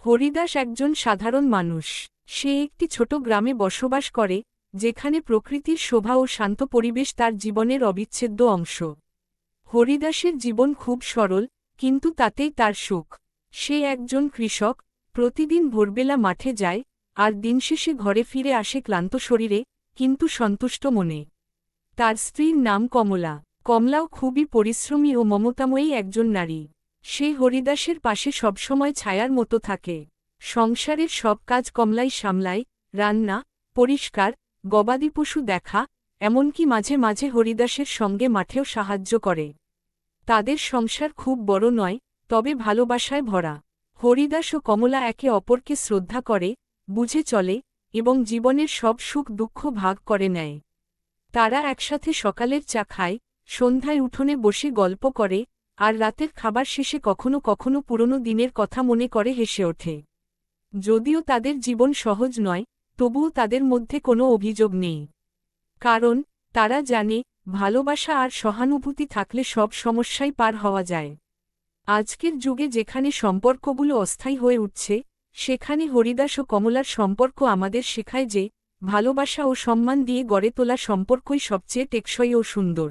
হরিদাস একজন সাধারণ মানুষ। সে একটি ছোট গ্রামে বসবাস করে, যেখানে প্রকৃতির শোভা ও শান্ত পরিবেশ তার জীবনের অবিচ্ছেদ্য অংশ। হরিদাসের জীবন খুব সরল, কিন্তু তাতেই তার সুখ। সে একজন কৃষক, প্রতিদিন ভোরবেলা মাঠে যায়, আর দিন শেষে ঘরে ফিরে আসে ক্লান্ত শরীরে, কিন্তু সন্তুষ্ট মনে। তার স্ত্রীর নাম কমলা। কমলাও খুবই পরিশ্রমী ও মমতাময়ী একজন নারী। সে হরিদাসের পাশে সবসময় ছায়ার মতো থাকে। সংসারের সব কাজ কমলাই সামলায়, রান্না, পরিষ্কার, গবাদি পশু দেখা, এমনকি মাঝে মাঝে হরিদাসের সঙ্গে মাঠেও সাহায্য করে। তাদের সংসার খুব বড় নয়, তবে ভালোবাসায় ভরা। হরিদাস ও কমলা একে অপরকে শ্রদ্ধা করে, বুঝে চলে, এবং জীবনের সব সুখ দুঃখ ভাগ করে নেয়। তারা একসাথে সকালের চা খায়, সন্ধ্যায় উঠোনে বসে গল্প করে, আর রাতের খাবার শেষে কখনো কখনো পুরনো দিনের কথা মনে করে হেসে ওঠে। যদিও তাদের জীবন সহজ নয়, তবুও তাদের মধ্যে কোনো অভিযোগ নেই। কারণ তারা জানে, ভালোবাসা আর সহানুভূতি থাকলে সব সমস্যাই পার হওয়া যায়। আজকের যুগে যেখানে সম্পর্কগুলো অস্থায়ী হয়ে উঠছে, সেখানে হরিদাস ও কমলার সম্পর্ক আমাদের শেখায় যে, ভালোবাসা ও সম্মান দিয়ে গড়ে তোলা সম্পর্কই সবচেয়ে টেকসই ও সুন্দর।